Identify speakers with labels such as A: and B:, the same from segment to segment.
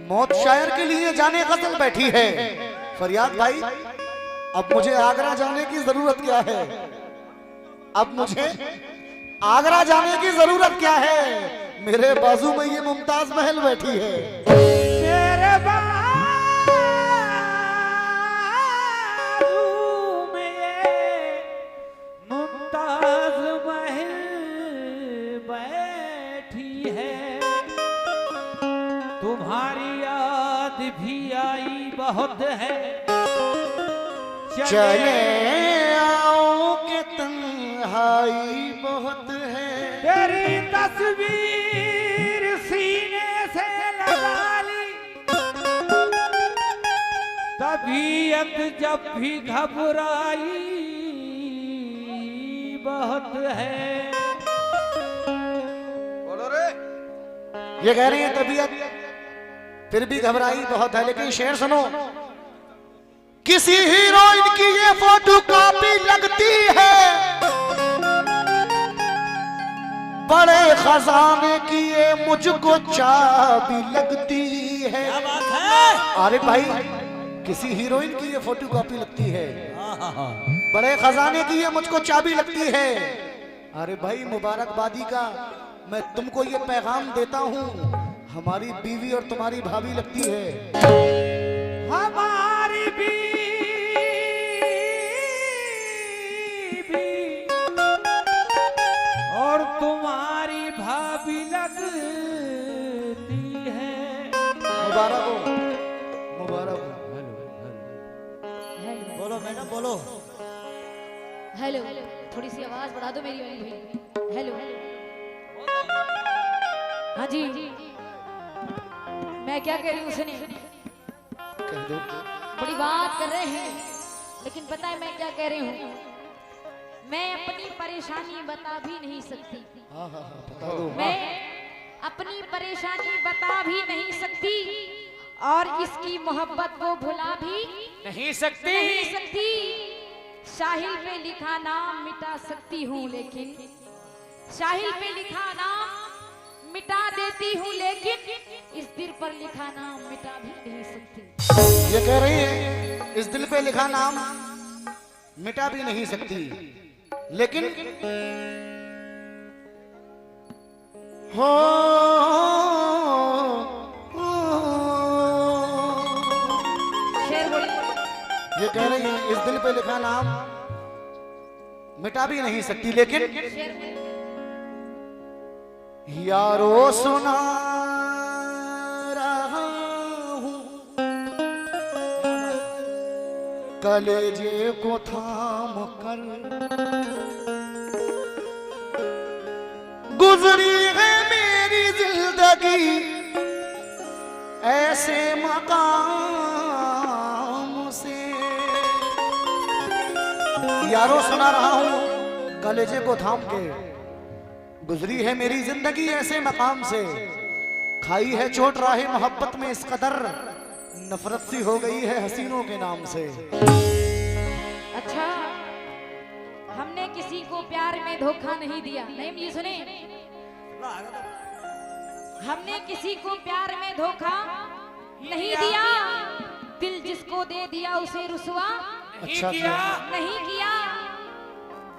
A: मौत शायर के लिए जाने गजल बैठी है। फरियाद भाई, अब मुझे आगरा जाने की जरूरत क्या है? अब मुझे आगरा जाने की जरूरत क्या है? मेरे बाजू में ये मुमताज महल बैठी है।
B: तेरे बाजू में ये मुमताज महल बैठी है। तुम्हारी याद भी आई बहुत है।
A: चले आओ के तन्हाई बहुत है।
B: तेरी तस्वीर सीने से लगा ली। तबीयत जब भी घबराई बहुत है।
A: बोलो रे। ये कह रही है तबीयत फिर भी घबराई बहुत है। लेकिन शेर सुनो, किसी हीरोइन की ये फोटो कॉपी लगती है, बड़े खजाने की ये मुझको चाबी लगती है।
B: क्या बात है?
A: अरे भाई, किसी हीरोइन की ये फोटो कॉपी लगती है, बड़े खजाने की ये मुझको चाबी लगती है। अरे भाई, मुबारकबादी का मैं तुमको ये पैगाम देता हूँ, हमारी बीवी और तुम्हारी भाभी लगती है।
B: हमारी बीवी और तुम्हारी भाभी लगती है।
A: मुबारक हो, मुबारक हो।
B: बोलो मैडम, बोलो।
C: हेलो, थोड़ी सी आवाज बढ़ा दो मेरी वाली भाई। हेलो, हाँ जी, मैं क्या कह रही हूँ सुनिए।
A: कह दो।
C: बड़ी बात कर रहे हैं, लेकिन पता है मैं क्या कह रही हूँ? मैं अपनी परेशानी बता भी नहीं सकती।
A: हाँ हाँ हाँ, बता दो।
C: मैं अपनी परेशानी बता भी नहीं सकती और इसकी मोहब्बत को भुला भी
B: नहीं सकती।
C: साहिल पे लिखा नाम मिटा सकती हूँ, लेकिन साहिल पे लिखा नाम मिटा देती हूँ, लेकिन इस दिल पर लिखा नाम मिटा भी नहीं सकती।
A: ये कह रही है इस दिल पे लिखा नाम मिटा भी नहीं सकती, लेकिन हो
C: शेर बोलिए।
A: ये कह रही है इस दिल पे लिखा नाम मिटा भी नहीं सकती, लेकिन
C: शेर बोलिए।
A: यारो सुना रहा हूं कलेजे को थाम कर, गुजरी है मेरी जिंदगी ऐसे मकाम से। यारो सुना रहा हूं कलेजे को थाम के, गुजरी है मेरी जिंदगी ऐसे मकाम से, खाई है चोट राहे मोहब्बत में इस कदर, नफरत सी हो गई है हसीनों के नाम से।
C: अच्छा, हमने किसी को प्यार में धोखा नहीं दिया। नहीं मुझे सुने, हमने किसी को प्यार में धोखा नहीं दिया। दिल जिसको दे दिया उसे रुसवा
A: अच्छा
C: नहीं किया।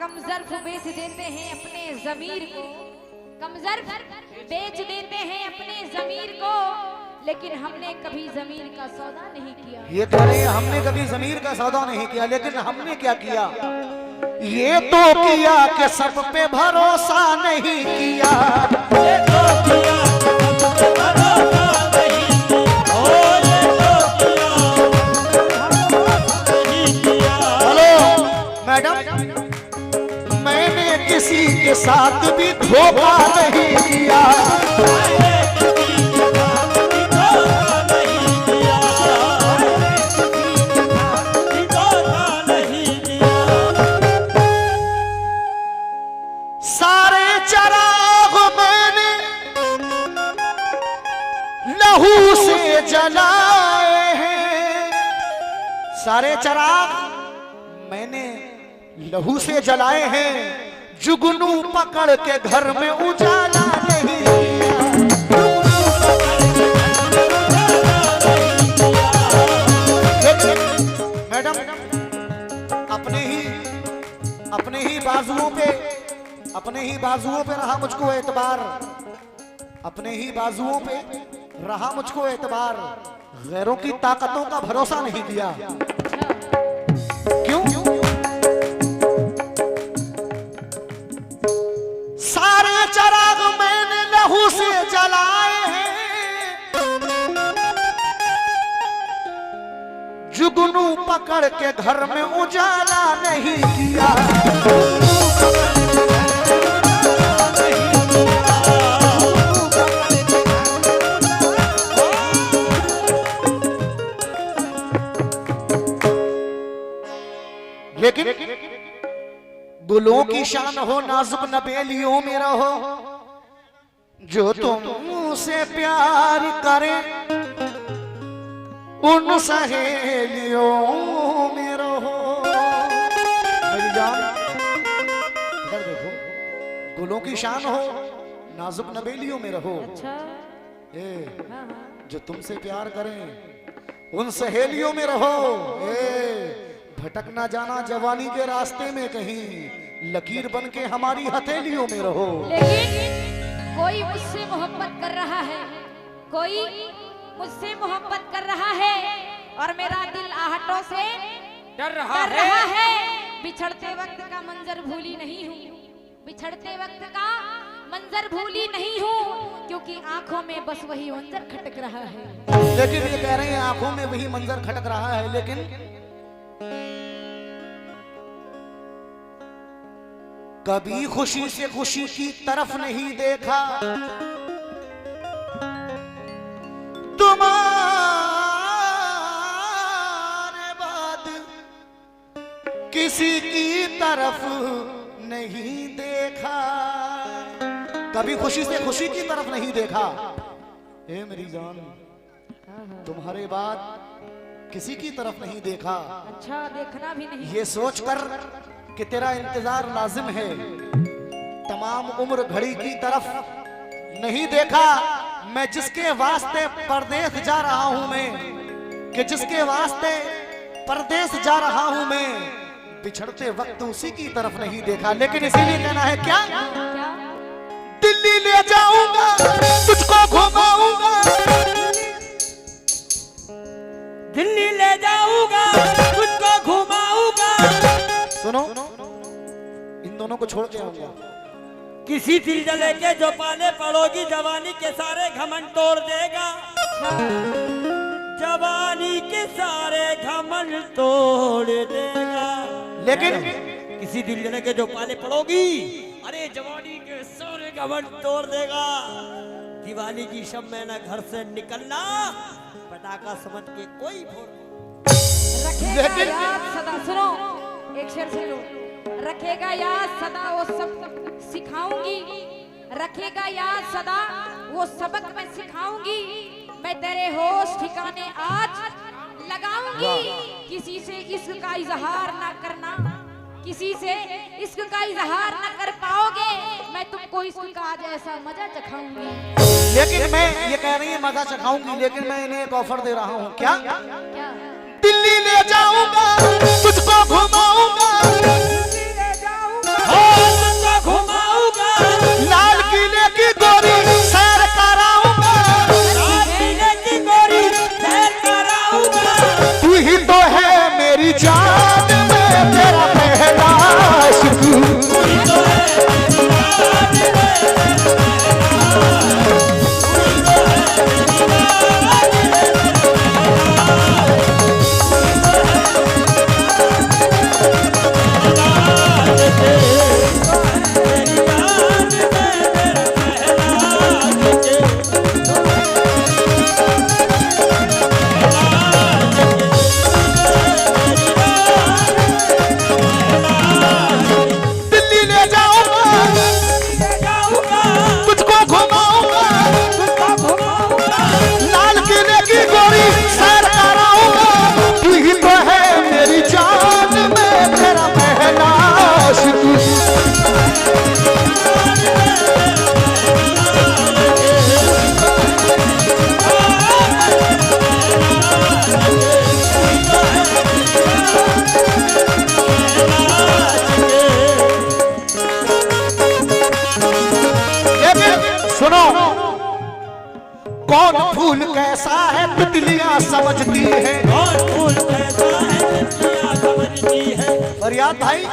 C: कमजर्फ बेच देते हैं अपने जमीर को, कमजर्फ बेच देते हैं अपने जमीर को, लेकिन हमने कभी जमीर का सौदा नहीं किया।
A: ये कह रहे हैं हमने कभी जमीर का सौदा नहीं किया, लेकिन हमने क्या किया? ये तो किया कि सब पे भरोसा नहीं किया।
B: ये तो किया भरोसा नहीं किया।
A: हेलो मैडम, मैंने किसी के साथ भी धोखा नहीं किया। सारे चराग मैंने लहू से जलाए हैं, सारे चराग मैंने लहू से जलाए हैं, जुगनू पकड़ के घर में उजाला नहीं किया। अपने ही बाजुओं पे रहा मुझको एतबार, अपने ही बाजुओं पे रहा मुझको एतबार, गैरों की ताकतों का भरोसा नहीं किया। क्यों? सारे चराग मैंने लहू से जलाए हैं, जुगनू पकड़ के घर में उजाला नहीं किया। लेकिन गुलों की शान हो, नाजुक नबेलियों में रहो, जो तुमसे प्यार करे उन सहेलियों में रहो। मेरी जान इधर देखो, गुलों की शान हो, नाजुक नबेलियों में रहो।
C: अच्छा।
A: जो तुमसे प्यार करें उन सहेलियों में रहो। भटक ना जाना जवानी के रास्ते में, कहीं लकीर बन के हमारी हथेलियों में रहो।
C: लेकिन कोई मुझसे मोहब्बत कर रहा है, कोई मुझसे मोहब्बत कर रहा है, और मेरा दिल आहटों से
B: डर रहा है।
C: बिछड़ते वक्त का मंजर भूली नहीं हूँ, बिछड़ते वक्त का मंजर भूली नहीं हूँ, क्योंकि आंखों में बस वही मंजर खटक रहा है।
A: लेकिन ये कह रहे हैं आंखों में वही मंजर खटक रहा है, लेकिन कभी खुशी से खुशी की तरफ नहीं देखा, तुम्हारे बाद किसी की तरफ नहीं देखा। कभी खुशी से खुशी की तरफ नहीं देखा। ए मेरी जान, तुम्हारे बाद किसी की तरफ नहीं देखा।
C: अच्छा, देखना भी नहीं।
A: ये सोचकर कि तेरा इंतजार लाजिम है, तमाम उम्र घड़ी की तरफ नहीं देखा। मैं जिसके वास्ते परदेस जा रहा हूं मैं, कि जिसके वास्ते परदेस जा रहा हूं मैं, बिछड़ते वक्त उसी की तरफ नहीं देखा। लेकिन इसीलिए कहना है क्या, दिल्ली ले जाऊंगा, तुझको घुमाऊंगा,
B: दिल्ली ले जाऊंगा, तुझको घुमाऊंगा।
A: सुनो, इन दोनों को छोड़ के आऊंगा।
B: किसी दिलजले के जो पाले पड़ोगी, जवानी के सारे घमंड तोड़ देगा, जवानी के सारे घमंड तोड़ देगा।
A: लेकिन
B: किसी दिलजले के जो पाले पड़ोगी, अरे जवानी के सारे घमंड तोड़ देगा। दिवाली की शब में ना घर से निकलना, पटाखा समझ के कोई फोड़
C: रखेगा याद सदा। सुनो, एक शेर सुनो। रखेगा याद सदा वो सब सिखाऊंगी, रखेगा याद सदा वो सबक मैं सिखाऊंगी। मैं तेरे होश ठिकाने आज लगाऊंगी। किसी से इश्क का इजहार ना करना, किसी से इश्क का इजहार ना कर पाओगे। मैं तुमको इश्क का आज ऐसा मजा चखाऊंगी।
A: लेकिन मैं ये कह रही है मजा चखाऊंगी, लेकिन मैं इन्हें एक ऑफर दे रहा हूँ। क्या?
C: क्या?
A: दिल्ली ले जाऊंगा, तुझको घुमाऊंगा,
B: तुझको घुमाऊंगा,
A: लाल किले की गोरी सैर कराऊंगा,
B: लाल किले की गोरी सैर कराऊंगा।
A: तू ही तो है मेरी जान, मैं तेरा पहला आशिक।
B: तू ही तो है मेरी जान,
A: फूल कैसा है तितलियां समझती है।
B: कौन फूल कैसा है तितलियां समझती है।
A: फरियाद भाई,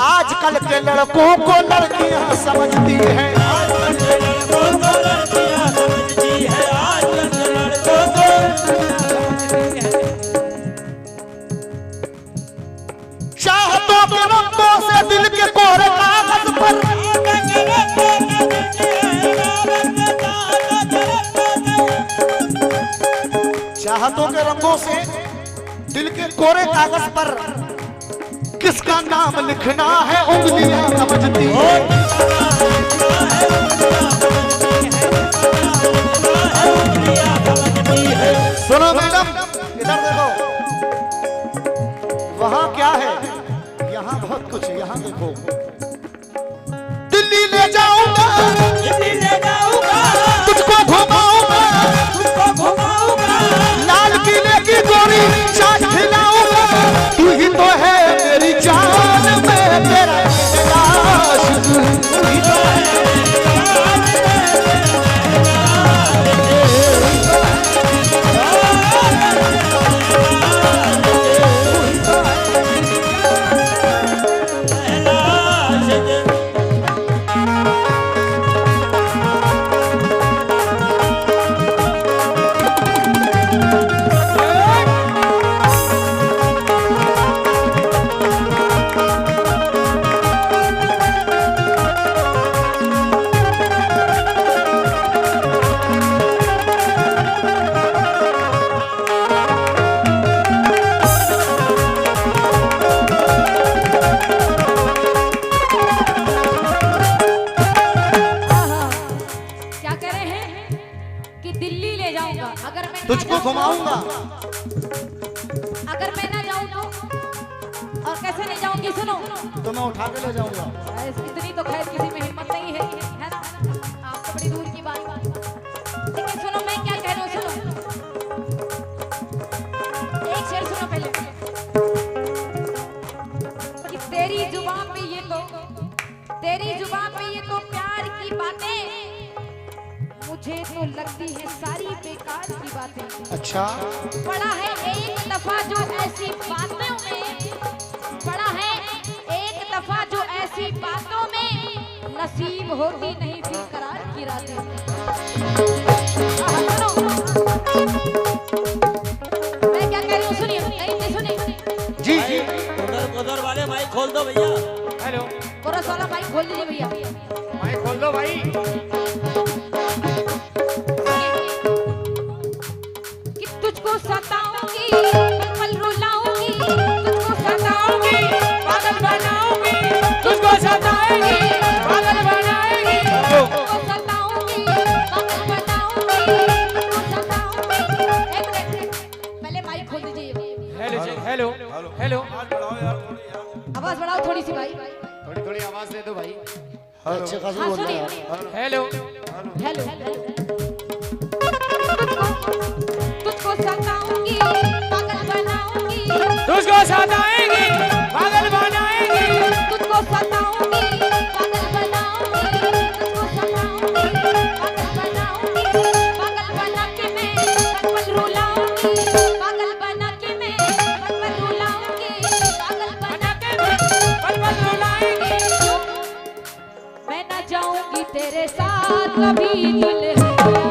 A: आजकल के लड़कों को लड़कियां समझती है।
B: आजकल के लड़कों को लड़कियां समझती है। आजकल के लड़कों को समझती है।
A: चाहतों के रंगों से दिल के कोरे कागज पर चाहतों के रंगों से दिल के कोरे कागज पर किसका नाम लिखना है उंगलियां समझती है। सुनो मैडम, इधर देखो, वहां क्या है, यहाँ बहुत कुछ है। यहाँ देखो, दिल्ली ले जाऊंगा,
B: दिल्ली ले जाऊंगा,
A: तुझको घुमाऊंगा,
B: तुझको घुमाऊंगा,
A: लाल किले की गोरी चाट खिलाऊंगा। तू ही तो है मेरी जान, मैं तेरा आशिक। तू ही तो है तुझको घुमाऊंगा।
C: अगर मैं ना जाऊं तो, और कैसे नहीं जाऊंगी, सुनो
A: तो मैं उठा के ले जाऊंगा।
C: इतनी तो खैर किसी में हिम्मत नहीं है ना, आप तो बड़ी दूर की बात। लेकिन सुनो मैं क्या कह रही हूँ, सुनो एक शेर सुनो पहले, कि तेरी जुबान पे ये तो प्यार की बातें मुझे तो लगती है सारी बेकार की बातें।
A: अच्छा,
C: पड़ा है एक दफा जो ऐसी बातों में, पड़ा है एक दफा जो ऐसी बातों में, नसीब होती नहीं फिर करार की रातें। मैं क्या कह रही हूँ, सुनिए, नहीं सुनिए
A: जी जी।
B: उधर वाले माइक खोल दो भैया।
D: हेलो,
C: कोरस वाला माइक खोल दीजिए भैया।
D: माइक खोल दो भाई।
C: कि तुझको सताऊंगी, पल रुलाऊंगी, तुझको सताऊंगी, पागल बनाऊंगी,
D: तुझको सताएगी, पागल बनाएगी।
C: तुझको सताऊंगी, पागल बनाऊंगी, तुझको सताऊंगी। एक मिनट, पहले माइक खोल दीजिए।
D: हेलो, हेलो,
C: आवाज बढ़ाओ थोड़ी सी भाई।
D: थोड़ी थोड़ी आवाज दे दो भाई।
A: अच्छे खासी
C: हाँ
A: बोल रहे
C: सुनिए,
A: हैं।
D: हेलो,
C: हेलो, तुझको सताऊंगी, पागल बनाऊंगी,
D: तुझको सताएगी, पागल बनाएगी।
C: तुझको सताऊंगी, पागल बनाऊंगी, तुझको सताऊंगी, पागल बनाऊंगी, पागल बना के मैं पल रुलाऊंगी, पागल बना के मैं पल रुलाऊंगी, पागल बना के मैं
D: पल रुलाएगी।
C: मैं न जाऊंगी तेरे साथ कभी दुल्हन।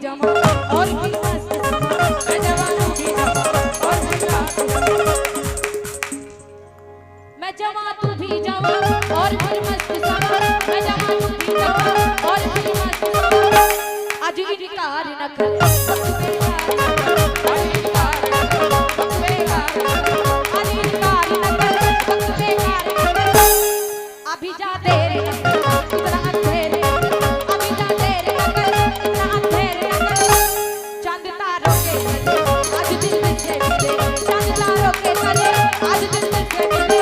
C: जवां और भी मस्त समा, मैं जवां तू भी जवां और भी मस्त समा, मैं जवां तू भी जवां और भी मस्त समा, मैं जवां तू भी जवां और भी मस्त समा, आज इनकार न कर वक्त बेकार न कर, आज इनकार न कर वक्त बेकार न कर, आज इनकार न कर वक्त बेकार न कर, अभी जा तेरे इतना अंधेरे, अभी जा तेरे इतना अंधेरे, चांद तारों के तले आज दिल में से मिले, चांद तारों के तले आज दिल में से मिले,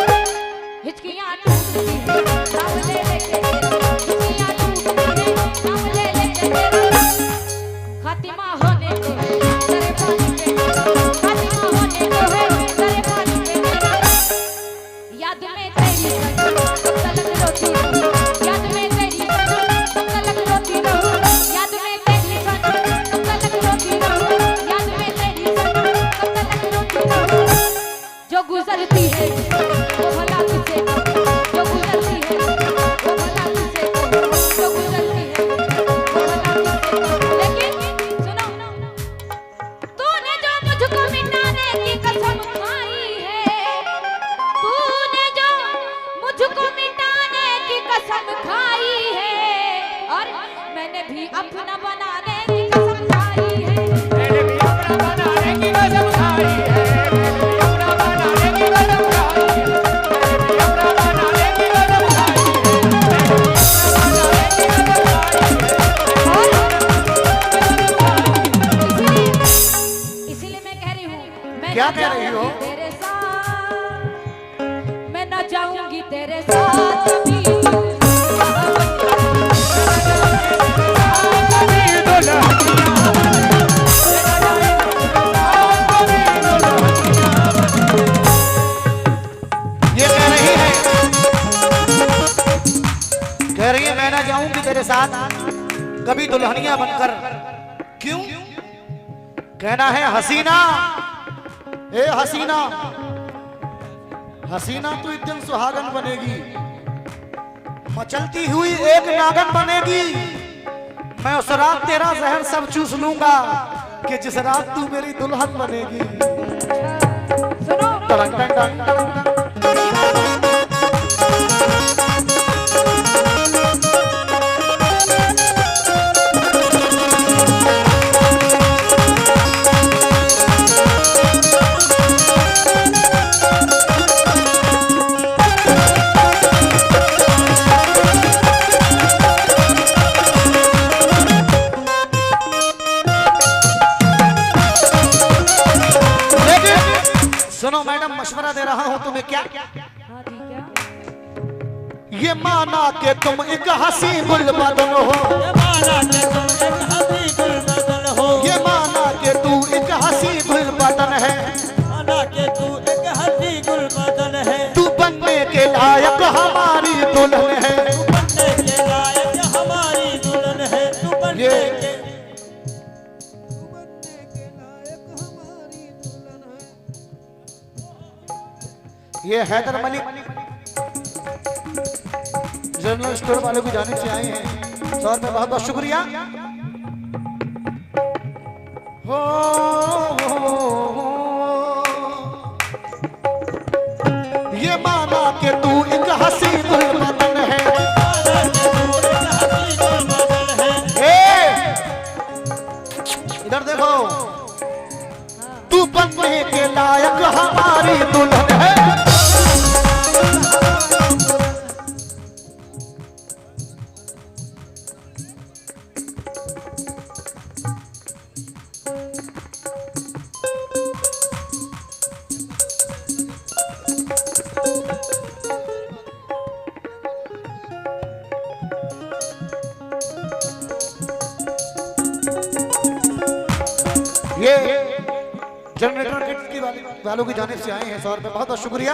C: हिचकियां टूटती हैं नाम ले लेके तेरा, हिचकियां टूटती हैं नाम ले लेके तेरा, खातिमा होने को है तेरे पानी पे मेरा, खातिमा होने को है तेरे पानी पे मेरा, याद में तेरी सनम कब तलक रोती रहूं, याद में तेरी सनम कब तलक रोती रहूं, याद में तेरी सनम कब तलक रोती रहूं, याद में तेरी सनम कब तलक रोती रहूं, जो गुजरती है वो भला किसे कहूं, जो गुजरती है वो भला किसे कहूं, जो गुजरती है वो भला किसे कहूं, लेकिन सुनो, तूने जो मुझको मिटाने की कसम खाई है, तूने जो मुझको मिटाने की कसम खाई है, और मैंने भी अपना बनाने की कसम खाई है,
D: मैंने भी अपना बनाने की कसम खाई है, मैंने भी अपना बनाने की कसम खाई है, मैंने भी अपना बनाने की कसम खाई है, मैंने भी अपना बनाने की कसम खाई है।
C: इसीलिए मैं कह रही हूँ, मैं
A: क्या
C: ना
A: कह रही हो?
C: जाऊंगी तेरे साथ, मैं ना जाऊंगी तेरे साथ कभी,
A: ये कह रही है मैं ना जाऊंगी तेरे साथ कभी दुल्हनिया बनकर, क्यों? कहना है हसीना, ए हसीना, हसीना तू एक दिन सुहागन बनेगी, मचलती हुई एक नागन बनेगी, मैं उस रात तेरा जहर सब चूस लूंगा कि जिस रात तू मेरी दुल्हन बनेगी।
C: सुनो
A: टंग टंग टंग टंग। सुनो मैडम, मशवरा दे रहा हूं तुम्हें, क्या
C: हाँ ठीक है,
A: ये माना कि तुम एक हसी गुलबदन हो,
B: ये माना कि तुम एक हंसी गुलबदन हो,
A: ये माना कि तू एक हसी गुलबदन है,
B: माना कि तू एक हंसी गुलबदन है,
A: तू बनने के लायक हमारी दुल्हन है,
B: तू बनने के लायक हमारी दुल्हन है, तू बनने
A: ये-
B: के
A: ये हैदर मलिक जनरल स्टोर वालों की जानिब से आए हैं, सर में बहुत बहुत शुक्रिया। हो, ये माना कि तू एक हसी गुलबदन है, ए, इधर देखो, तू बनने के लायक हमारी दुल्हन है। ये जनरेटर किट्स की वालों की जानिब से आए हैं, 100 रुपए, बहुत बहुत शुक्रिया।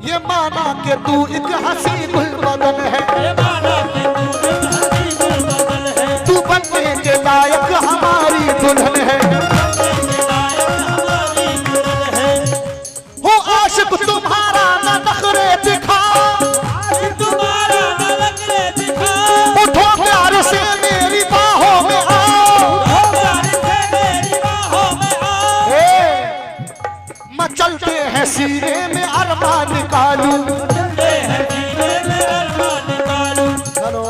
A: ये माना कि तू एक हसी गुलबदन है,
B: ये माना कि तू एक हंसी गुलबदन है,
A: तू बनने के लायक हमारी दुल्हन है,
B: बनने के लायक हमारी दुल्हन है,
A: हो आशिक तुम्हारा न नखरे दिखा,
B: आज तुम्हारा न नखरे दिखा,
A: उठो प्यार से मेरे सीने में अरमान निकालूं।
B: मचलते हैं सीने में अरमान निकालूं।
A: हेलो,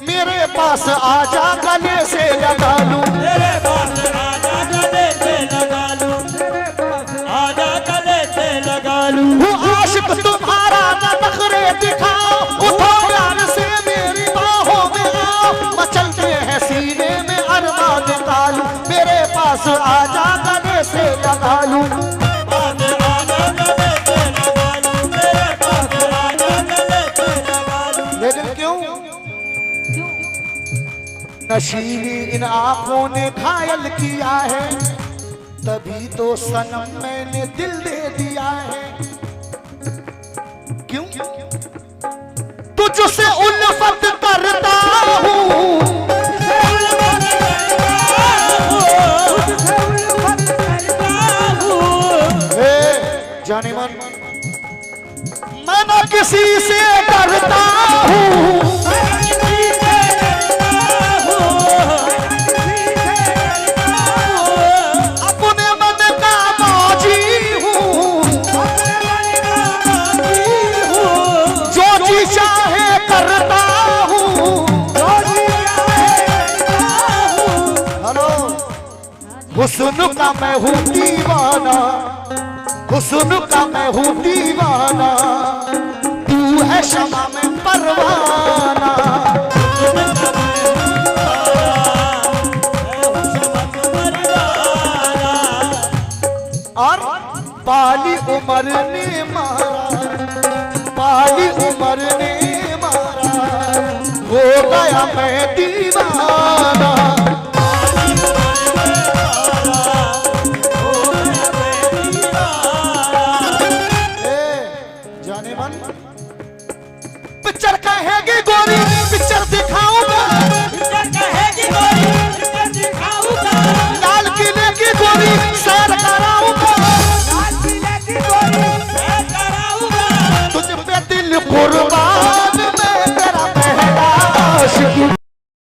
A: मेरे पास आजा गले से लगा लूं।
B: मेरे पास आजा गले से लगा लूं। आजा गले से लगा लूं।
A: हूँ आशिक तुम्हारा न नखरे दिखाओ, उठो प्यार से मेरी बाहों में आओ। मचलते हैं सीने में अरमान निकालूं। मेरे पास आजा गले से लगा लूं।
B: पास आजा गले से लगा लूं। मेरे पास आजा गले से लगा लूं।
A: लेकिन क्यों? नशीली इन आंखों ने घायल किया है, तभी तो सनम मैंने दिल दे दिया है। क्यों? तुझसे उल्फत करता हूँ, जाने मन मैं ना किसी से डरता हूँ। अपने मन का मौजी हूँ, जो जी चाहे करता हूँ। हेलो, हुस्न का मैं हूँ दीवाना, हुस्न का मैं हूँ दीवाना, तू है शमा में परवाना। और पाली उमर ने मारा, पाली उमर ने मारा, हो गया मैं दीवाना।